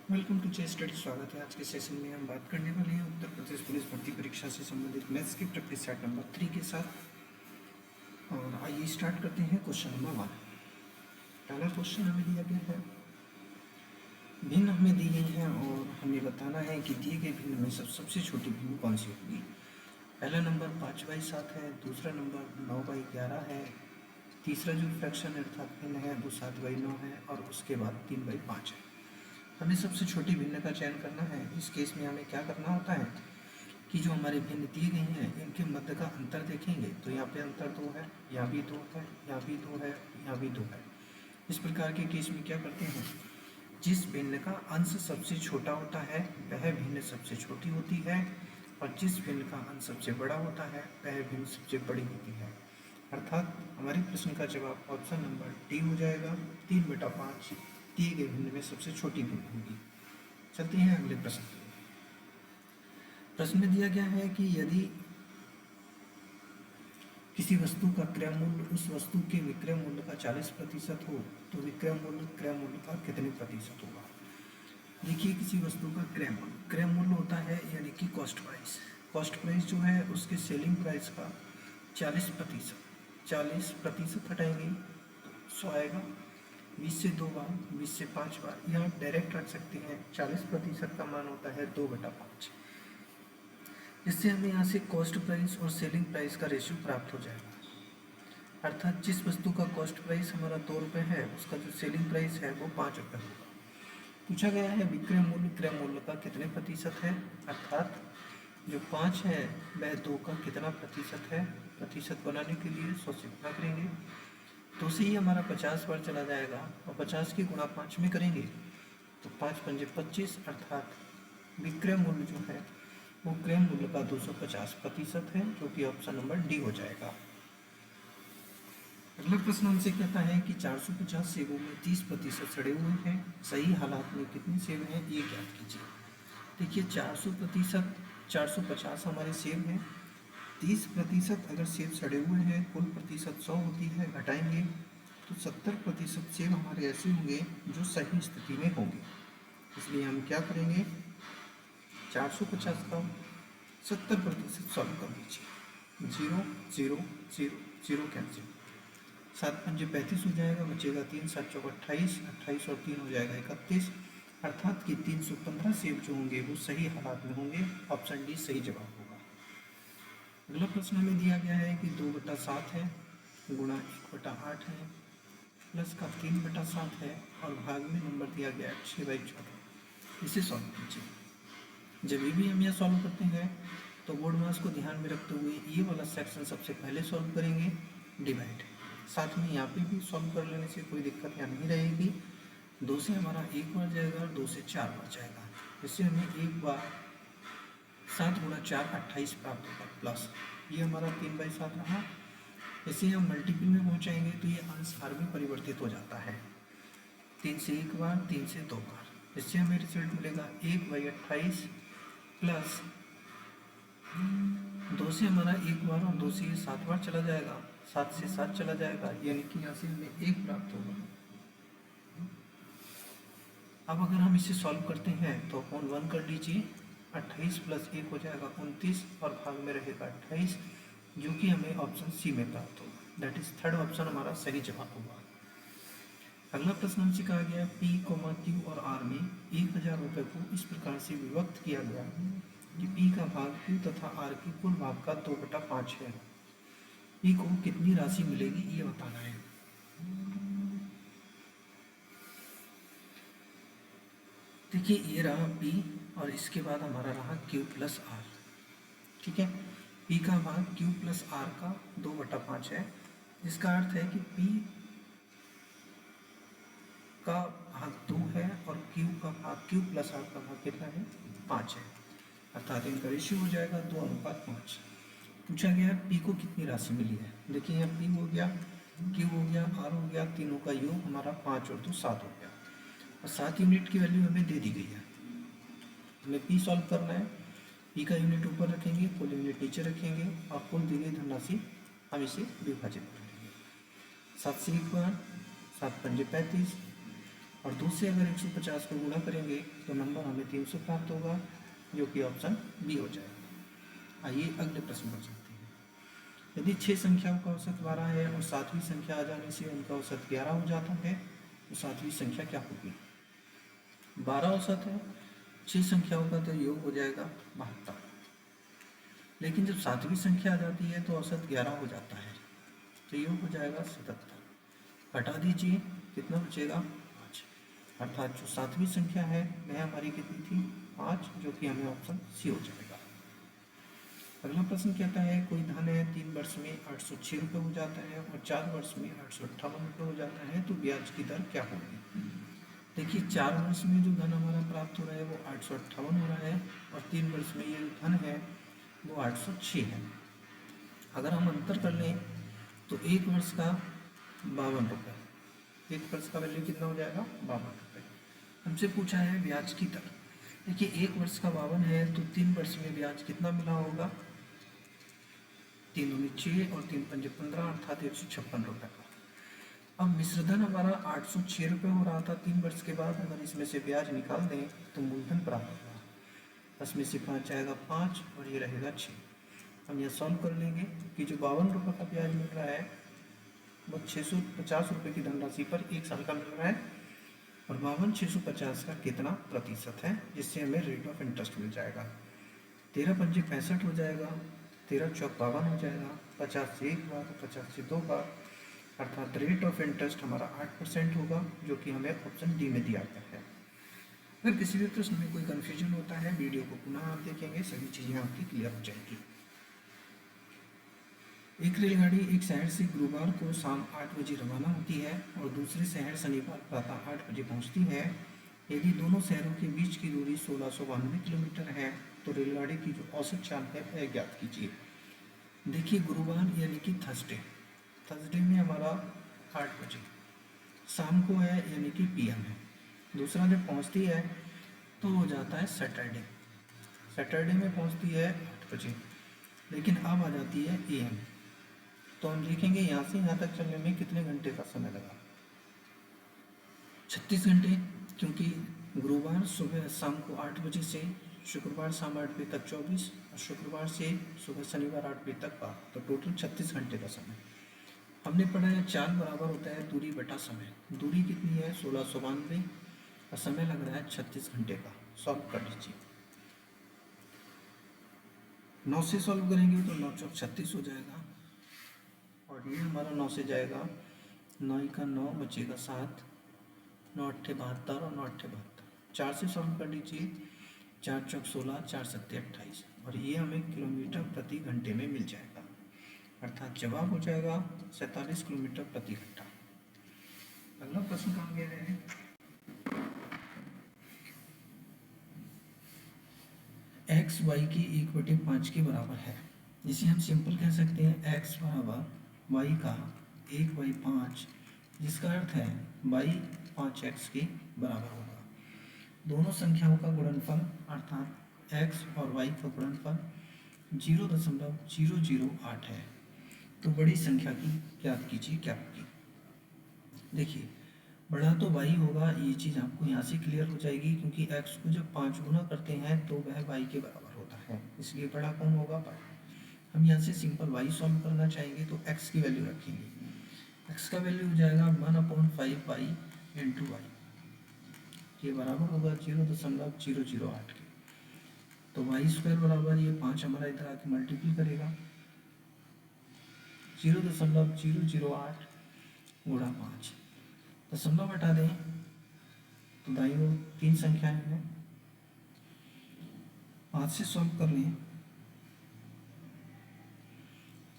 Welcome to J study. स्वागत है। आज के सेशन में हम बात करने वाले हैं उत्तर प्रदेश पुलिस भर्ती परीक्षा से संबंधित मैथ्स की प्रैक्टिस सेट नंबर 3 के साथ। और आइए स्टार्ट करते हैं क्वेश्चन नंबर 1। पहला क्वेश्चन हमें दिया गया है, भिन्न हमें दी गई है और हमें बताना है कि दिए गए भिन्न में सबसे छोटी भिन्न कौन सी होगी। पहला नंबर 5/7 है, दूसरा नंबर 9/11 है, तीसरा जो फ्रैक्शन अर्थात भिन्न है वो 7/9 है और उसके बाद 3/5 है। हमें सबसे छोटी भिन्न का चयन करना है। इस केस में हमें क्या करना होता है कि जो हमारे भिन्न दिए गए हैं इनके मध्य का अंतर देखेंगे तो यहाँ पे अंतर 2 है, यहाँ भी 2 है, यहाँ भी 2 है, यहाँ भी 2 है। इस प्रकार के केस में क्या करते हैं, जिस भिन्न का अंश सबसे छोटा होता है वह भिन्न सबसे छोटी होती है और जिस भिन्न का अंश सबसे बड़ा होता है वह भिन्न सबसे बड़ी होती है। अर्थात हमारे प्रश्न का जवाब ऑप्शन नंबर डी हो जाएगा। 3/5 दिए गए भिन्न में सबसे छोटी भिन्न होगी। चलते हैं अगले प्रश्न की। प्रश्न में दिया गया है कि यदि किसी वस्तु का क्रय मूल्य उस वस्तु के विक्रय मूल्य का 40% हो तो विक्रय मूल्य क्रय मूल्य का कितने प्रतिशत होगा। देखिए, किसी वस्तु का क्रय मूल्य होता है यानी कि कॉस्ट प्राइस। कॉस्ट प्राइस जो है उसके सेलिंग प्राइस का 40% हटाएंगे तो 100 आएगा। 20 से 2 बार, 20 से 5 बार, यह आप डायरेक्ट रख सकते हैं। 40% का मान होता है 2/5। इससे हमें यहाँ से कॉस्ट प्राइस और सेलिंग प्राइस का रेशियो प्राप्त हो जाएगा। अर्थात जिस वस्तु का कॉस्ट प्राइस हमारा 2 रुपये है उसका जो सेलिंग प्राइस है वो 5 रुपये होगा। पूछा गया है विक्रय मूल्य क्रय मूल्य का कितने प्रतिशत है, अर्थात जो 5 है वह 2 का कितना प्रतिशत है। प्रतिशत बनाने के लिए 100 से गुणा करेंगे तो से ही हमारा 50 बार चला जाएगा और 50 की गुणा 5 में करेंगे तो 5 पंजे 25, अर्थात विक्रय मूल्य जो है वो क्रय मूल्य का 250% है, जो कि ऑप्शन नंबर डी हो जाएगा। अगला प्रश्न हमसे कहता है कि 450 सेबों में 30% सड़े हुए हैं, सही हालात में कितने सेब हैं ये ज्ञात कीजिए। देखिए, 450 हमारे सेब हैं, 30% अगर सेब सड़े हुए हैं, कुल प्रतिशत 100 होती है, घटाएंगे तो 70% सेब हमारे ऐसे होंगे जो सही स्थिति में होंगे। इसलिए हम क्या करेंगे, 450 का 70% सॉल्व कर दीजिए। 0 0 0 0 कैंसिल, 7 पंजे 35 हो जाएगा, बचेगा 3, 7 चौक 28, 28 और 3 हो जाएगा 31, अर्थात कि 315 सेब जो होंगे वो सही हालात में होंगे। ऑप्शन डी सही जवाब होगा। अगला प्रश्न हमें दिया गया है कि 2/7 है गुणा 1/8 है प्लस का 3/7 है और भाग में नंबर दिया गया है 6/14। इसे सॉल्व कीजिए। जब भी हम यह सॉल्व करते हैं तो बोर्ड मास को ध्यान में रखते हुए ये वाला सेक्शन सबसे पहले सॉल्व करेंगे, डिवाइड। साथ में यहाँ पे भी सॉल्व कर लेने से कोई दिक्कत यहाँ नहीं रहेगी। 2 से हमारा 1 बार जाएगा और 2 से 4 बार जाएगा। इससे हमें 1 बार 7 गुणा 4 28 प्राप्त होगा, प्लस ये हमारा 3/7 रहा। इसे हम मल्टीपल में पहुँचाएंगे तो ये अंश हर में परिवर्तित हो जाता है। 3 से 1 बार, 3 से 2 बार, इससे हमें रिजल्ट मिलेगा 1/28 प्लस 2 से हमारा 1 बार और 2 से ये 7 बार चला जाएगा, 7 से 7 चला जाएगा, यानी कि यहाँ से हमें 1 प्राप्त होगा। अब अगर हम इसे सॉल्व करते हैं तो अपॉन 1 कर लीजिए, 28 प्लस 1 हो जाएगा 29 और भाग में रहेगा 28, जो कि हमें ऑप्शन सी में प्राप्त होगा। दैट इज थर्ड ऑप्शन हमारा सही जवाब होगा। अगला प्रश्न हमसे कहा गया पी, क्यू और आर में 1000 रुपये को इस प्रकार से विभक्त किया गया कि पी का भाग क्यू तथा आर की कुल भाग का 2/5 है। पी को कितनी राशि मिलेगी ये बताना है। देखिए, ये रहा पी और इसके बाद हमारा रहा क्यू प्लस आर। ठीक है, पी का भाग क्यू प्लस आर का 2/5 है। इसका अर्थ है कि पी का भाग 2 है और क्यू का भाग क्यू प्लस आर का भाग कितना है, 5 है। अर्थात इनका रेशियो हो जाएगा 2:5। पूछा गया पी को कितनी राशि मिली है। देखिए, यहाँ पी हो गया, क्यू हो गया, आर हो गया, तीनों का योग हमारा 5 और 2 7 हो गया और 7 यूनिट की वैल्यू हमें दे दी गई है। हमें पी सॉल्व करना है। पी का यूनिट ऊपर रखेंगे, कुल यूनिट नीचे रखेंगे और कुल दी गई धनराशि हम इसे विभाजित कर लेंगे। 7 से 1 बार, 7 पंजे 35, और 2 से अगर 150 को गुणा करेंगे तो नंबर हमें 300 प्राप्त होगा, जो कि ऑप्शन बी हो जाएगा। आइए अगले प्रश्न पर चलते हैं। यदि 6 संख्याओं का औसत 12 है और 7वीं संख्या आ जाने से उनका औसत 11 हो जाता है, तो 7वीं संख्या क्या होगी? 12 औसत है, 6 संख्याओं का तो योग हो जाएगा 72, लेकिन जब 7वीं संख्या आ जाती है तो औसत 11 हो जाता है, तो योग हो जाएगा 77। घटा दीजिए, कितना बचेगा? 5। अर्थात जो 7वीं संख्या है वह हमारी कितनी थी? 5, जो कि हमें ऑप्शन सी हो जाएगा। अगला प्रश्न कहता है कोई धन है 3 वर्ष में 806 रुपये हो जाता है और 4 वर्ष में 858 रुपये हो जाता है, तो ब्याज की दर क्या होगी? देखिए, 4 वर्ष में जो धन हमारा प्राप्त हो रहा है वो 858 हो रहा है और 3 वर्ष में ये जो धन है वो 806 है। अगर हम अंतर कर लें तो 1 वर्ष का 52 रुपये, 1 वर्ष का वैल्यू कितना हो जाएगा? 52 रुपये। हमसे पूछा है ब्याज की दर। देखिए, 1 वर्ष का 52 है तो 3 वर्ष में ब्याज कितना मिला होगा? 3 दूनी 6 और 3 पंजे 15, अर्थात 156 रुपये का। अब मिश्रधन हमारा 806 रुपये हो रहा था 3 वर्ष के बाद। अगर इसमें से ब्याज निकाल दें तो मूलधन प्राप्त होगा। 10 में से 5 जाएगा 5 और ये रहेगा 6। हम यह सॉल्व कर लेंगे कि जो 52 रुपये का ब्याज मिल रहा है वो 650 रुपये की धनराशि पर 1 साल का मिल रहा है, और 52,650 का कितना प्रतिशत है, जिससे हमें रेट ऑफ इंटरेस्ट मिल जाएगा। 13 पंजे 65 हो जाएगा, 13 चौक 52 हो जाएगा, 50 से 1 बार, 50 से 2 बार, अर्थात रेट ऑफ इंटरेस्ट हमारा 8% होगा, जो कि हमें ऑप्शन डी में दिया गया है। अगर किसी भी प्रश्न में कोई कन्फ्यूजन होता है, वीडियो को पुनः आप देखेंगे, सभी चीज़ें आपकी क्लियर हो जाएगी। एक रेलगाड़ी एक शहर से गुरुवार को शाम 8 बजे रवाना होती है और दूसरे शहर शनिवार प्रातः 8 बजे पहुंचती है। यदि दोनों शहरों के बीच की दूरी 1692 किलोमीटर है, तो रेलगाड़ी की जो औसत चाल है वह ज्ञात कीजिए। देखिए, गुरुवार यानी कि थर्सडे में हमारा 8 बजे शाम को है, यानी कि पीएम है। दूसरा जब पहुंचती है तो हो जाता है सैटरडे में पहुंचती है 8 बजे, लेकिन अब आ जाती है एएम। तो हम देखेंगे यहाँ से यहाँ तक चलने में कितने घंटे का समय लगा। 36 घंटे, क्योंकि गुरुवार सुबह शाम को 8 बजे से शुक्रवार शाम 8 बजे तक 24, और शुक्रवार से सुबह शनिवार 8 बजे तक 12, तो टोटल 36 घंटे का समय। हमने पढ़ा है चाल बराबर होता है दूरी बटा समय। दूरी कितनी है? 1692 और समय लग रहा है 36 घंटे का। सॉल्व कर लीजिए। 9 से सॉल्व करेंगे तो 9 चौक 36 हो जाएगा, और ये हमारा 9 से जाएगा, 9 का 9 बचेगा 7, 9 अट्ठे 72 और 9 अट्ठे 72। 4 से सॉल्व कर लीजिए, 4 चौक 16, 4 सत्ते 28, और ये हमें किलोमीटर प्रति घंटे में मिल जाएगा, अर्थात जवाब हो जाएगा 47 किलोमीटर प्रति घंटा। अगला प्रश्न कहाँ गया है? एक्स वाई की 1/5 के बराबर है, जिसे हम सिंपल कह सकते हैं एक्स बराबर वाई का 1/5, जिसका अर्थ है वाई 5x के बराबर होगा। दोनों संख्याओं का गुणनफल अर्थात एक्स और वाई का गुणनफल 0.008 है, तो बड़ी संख्या की ज्ञात कीजिए क्या होगी। देखिए, बड़ा तो वाई होगा, ये चीज़ आपको यहाँ से क्लियर हो जाएगी, क्योंकि x को जब 5 गुना करते हैं तो वह y के बराबर होता है, इसलिए बड़ा कौन होगा? y। हम यहाँ से सिंपल y सॉल्व करना चाहेंगे तो x की वैल्यू रखेंगे। x का वैल्यू हो जाएगा 1/5y इंटू वाई, ये बराबर होगा 0.008 के। तो y² बराबर ये 5 हमारा इधर आके मल्टीपल करेगा, 0.008 गुणा 5, दशमलव हटा दें तो दाईं ओर 3 संख्याएं हैं, 5 से सॉल्व कर लें,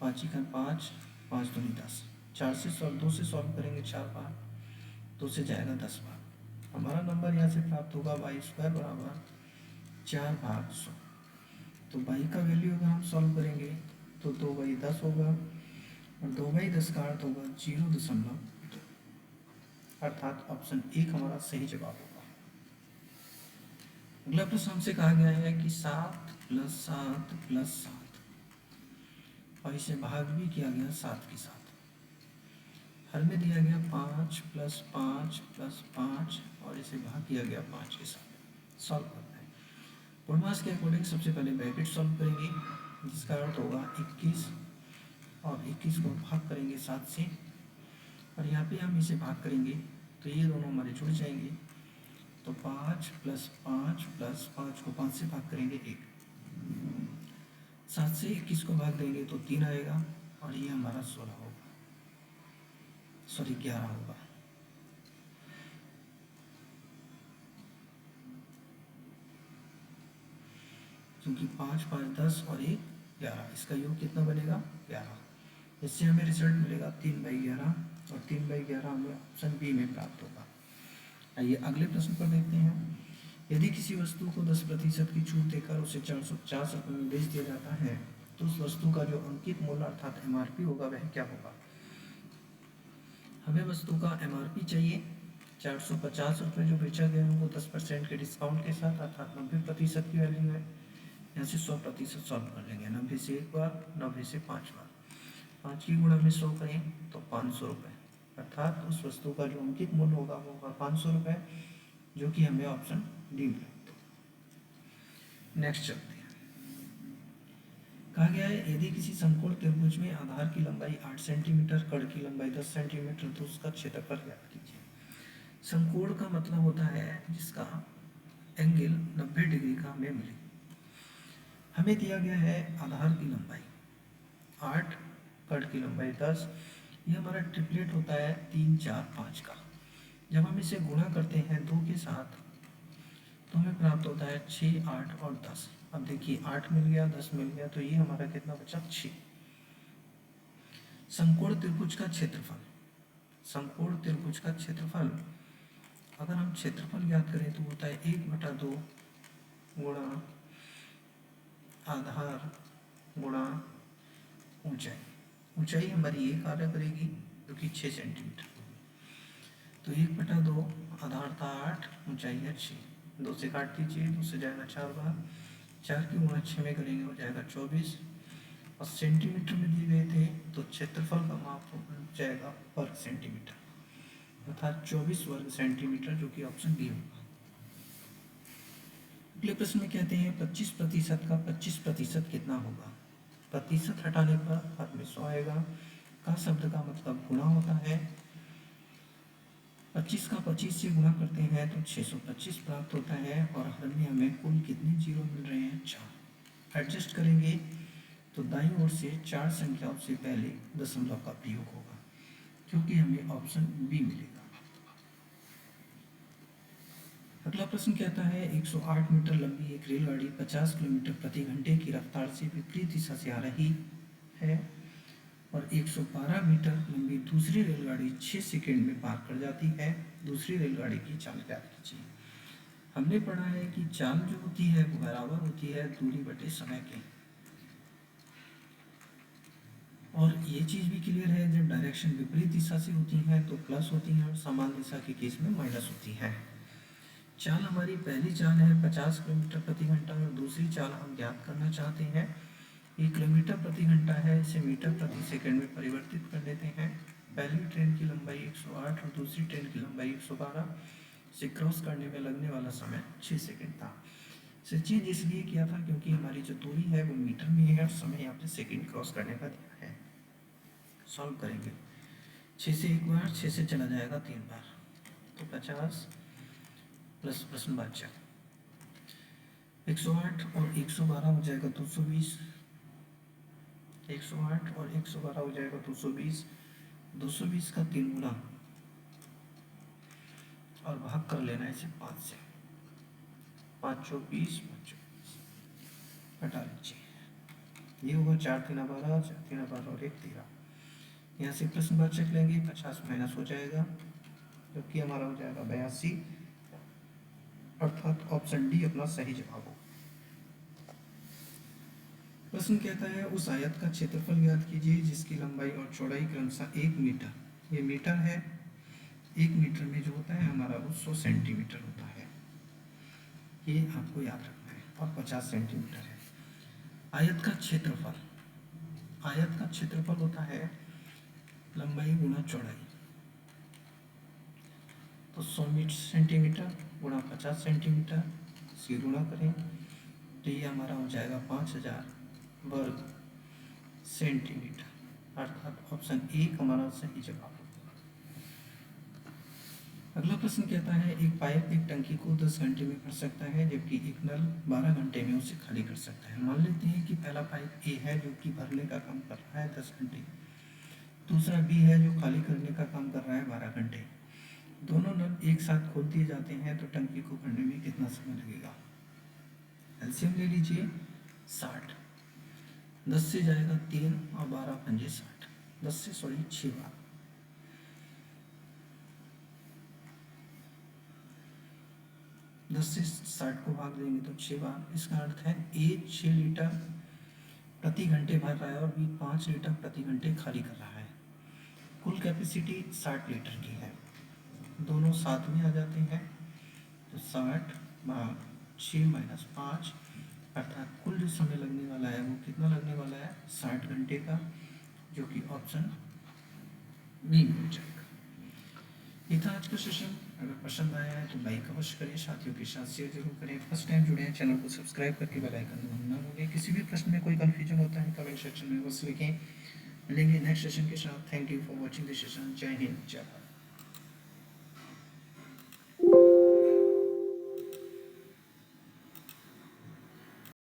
5 का 5, 5 दूनी 10, 4 से सॉल्व 2 से सॉल्व करेंगे 4 बार, 2 से जाएगा 10 बार। हमारा नंबर यहाँ से प्राप्त होगा y² बराबर 4/100। तो y का वैल्यू अगर हम सॉल्व करेंगे तो 2/10 होगा, और 2/10 का अर्थ होगा 0.2, अर्थात ऑप्शन 1 हमारा सही जवाब होगा। अगला प्रश्न हमसे कहा गया है कि 7 + 7 + 7, और इसे भाग भी किया गया 7 के साथ। हर में दिया गया 5 + 5 + 5 और इसे भाग किया गया 5 के साथ। सॉल्व करना है। पूर्णमास के अकॉर्डिंग सबसे पहले ब्रैकेट सॉल्व करेंगे, जिसका अर्थ होगा 21 और 21 को भाग करेंगे 7 से, और यहाँ पे हम इसे भाग करेंगे तो ये दोनों हमारे जुड़ जाएंगे। तो 5 + 5 + 5 को 5 से भाग करेंगे 1, 7 से 21 को भाग देंगे तो 3 आएगा, और ये हमारा 16 होगा, सॉरी 11 होगा। क्योंकि 5 5 10 और 1 11, इसका योग कितना बनेगा 11। इससे हमें रिजल्ट मिलेगा 3/11, और 3/11 हमें ऑप्शन बी में प्राप्त होगा। आइए अगले प्रश्न पर देखते हैं। यदि किसी वस्तु को 10% की छूट देकर उसे 450 रुपये में बेच दिया जाता है तो उस वस्तु का जो अंकित मूल्य अर्थात MRP होगा वह क्या होगा। हमें वस्तु का MRP चाहिए। 450 रुपये जो बेचा गया है वो 10% के डिस्काउंट के साथ अर्थात 90% की वैल्यू है। यहाँ से 100% सॉल्व कर लेंगे। 90 से 1 बार, 90 से 5 बार, 5 की गुणा में 100 करें तो 500 रुपये, अर्थात उस वस्तु का जो अंकित मूल्य होगा वो होगा 500 रुपये, जो कि हमें ऑप्शन डी में। नेक्स्ट चलते हैं। कहा गया है यदि किसी समकोण त्रिभुज में आधार की लंबाई 8 सेंटीमीटर, कड़ की लंबाई 10 सेंटीमीटर, तो उसका क्षेत्रफल ज्ञात कीजिए। समकोण का मतलब होता है जिसका एंगल 90 डिग्री का हमें मिले। हमें दिया गया है आधार की लंबाई 8, कड़ की लंबाई 10, ये हमारा ट्रिपलेट होता है 3 4 5 का। जब हम इसे गुणा करते हैं 2 के साथ तो हमें प्राप्त होता है 6, 8 और 10। अब देखिए 8 मिल गया, 10 मिल गया, तो ये हमारा कितना बचा 6। समकोण त्रिभुज का क्षेत्रफल, समकोण त्रिभुज का क्षेत्रफल अगर हम क्षेत्रफल ज्ञात करें तो होता है 1/2 गुणा आधार गुणा ऊंचाई। ऊंचाई हमारी ये कार्य करेगी जो कि 6 सेंटीमीटर होगी। तो 1/2 आधार था 8, ऊंचाई है 6, 2 से काट दीजिए, 2 से जाएगा 4 बार, 4 की गुणा 6 में करेंगे हो जाएगा 24, और सेंटीमीटर में दिए गए थे तो क्षेत्रफल का माप हो जाएगा वर्ग सेंटीमीटर, अर्थात 24 वर्ग सेंटीमीटर, जो कि ऑप्शन बी होगा। अगले प्रश्न में कहते हैं 25% का 25% कितना होगा। प्रतिशत हटाने पर हर में 100 आएगा। का शब्द का मतलब गुणा होता है। 25 का 25 से गुणा करते हैं तो 625 प्राप्त होता है, और हर में हमें कुल कितने जीरो मिल रहे हैं 4। एडजस्ट करेंगे तो दाईं ओर से 4 संख्याओं से पहले दशमलव का प्रयोग होगा, क्योंकि हमें ऑप्शन बी मिलेगा। अगला प्रश्न कहता है 108 मीटर लंबी एक रेलगाड़ी 50 किलोमीटर प्रति घंटे की रफ्तार से विपरीत दिशा से आ रही है, और 112 मीटर लंबी दूसरी रेलगाड़ी 6 सेकंड में पार कर जाती है। दूसरी रेलगाड़ी की चाल ज्ञात कीजिए। हमने पढ़ा है कि चाल जो होती है वो बराबर होती है दूरी बटे समय के, और ये चीज़ भी क्लियर है जब डायरेक्शन विपरीत दिशा से होती है तो प्लस होती है, और समान दिशा के केस में माइनस होती है। चाल हमारी पहली चाल है 50 किलोमीटर प्रति घंटा, और दूसरी चाल हम ज्ञात करना चाहते हैं। ये किलोमीटर प्रति घंटा है, इसे मीटर प्रति सेकंड में परिवर्तित कर देते हैं। पहली ट्रेन की लंबाई 108 और दूसरी ट्रेन की लंबाई 112 से क्रॉस करने में लगने वाला समय 6 सेकंड था। इसे चेंज इसलिए किया था क्योंकि हमारी जो दूरी है वो मीटर में है और समय यहाँ पे सेकंड क्रॉस करने का दिया है। सॉल्व करेंगे 6 से 1 बार, 6 से चला जाएगा 3 बार, तो 50 प्लस प्रश्नवाचक 108 और 112 हो जाएगा 220, 108 और 112 हो जाएगा 220, 220 का 3 गुना और भाग कर लेना है इसे 5 से, 5 चौक 20, 5 हटा लीजिए, ये होगा 4 3 12, 4 3 12 और 1 13। यहाँ से प्रश्नवाचक लेंगे 50 माइनस हो जाएगा, जबकि हमारा हो जाएगा 82, अर्थात ऑप्शन डी अपना सही जवाब हो। प्रश्न कहता है उस आयत का क्षेत्रफल ज्ञात कीजिए जिसकी लंबाई और चौड़ाई क्रमशः 1 मीटर, ये मीटर है, 1 मीटर में जो होता है हमारा वो 100 सेंटीमीटर होता है, ये आपको याद रखना है, और 50 सेंटीमीटर है। आयत का क्षेत्रफल, आयत का क्षेत्रफल होता है लंबाई गुणा चौड़ाई, तो 100 सेंटीमीटर गुणा 50 सेंटीमीटर से गुणा करें तो ये हमारा हो जाएगा 5000 वर्ग सेंटीमीटर, अर्थात ऑप्शन ए हमारा सही जवाब। अगला प्रश्न कहता है एक पाइप एक टंकी को 10 घंटे में भर सकता है जबकि एक नल 12 घंटे में उसे खाली कर सकता है। मान लेते हैं कि पहला पाइप ए है जो कि भरने का काम कर रहा है 10 घंटे, दूसरा बी है जो खाली करने का काम कर रहा है 12 घंटे। दोनों नल एक साथ खोल दिए जाते हैं तो टंकी को भरने में कितना समय लगेगा। एलसीएम ले लीजिए 60, 10 से जाएगा 3 और 12 पंजे 60, 10 से 6 बार, 10 से 60 को भाग देंगे तो 6 बार। इसका अर्थ है ए 6 लीटर प्रति घंटे भर रहा है और बी 5 लीटर प्रति घंटे खाली कर रहा है। कुल कैपेसिटी 60 लीटर की है, दोनों साथ में आ जाते हैं तो 60 भाग 6 माइनस 5, अर्थात कुल जो समय लगने वाला है वो कितना लगने वाला है 60 घंटे का, जो कि ऑप्शन बी हो जाएगा। ये था आज का सेशन। अगर पसंद आया है तो लाइक अवश्य करें, साथियों के साथ शेयर जरूर करें। फर्स्ट टाइम जुड़े हैं चैनल को सब्सक्राइब करके बेल आइकन दबाना ना भूलें। किसी भी प्रश्न में कोई कन्फ्यूजन होता है कमेंट सेक्शन में बस लिखें। मिलेंगे नेक्स्ट सेशन के साथ। Thank you for watching this session. जय हिंद, जय भारत।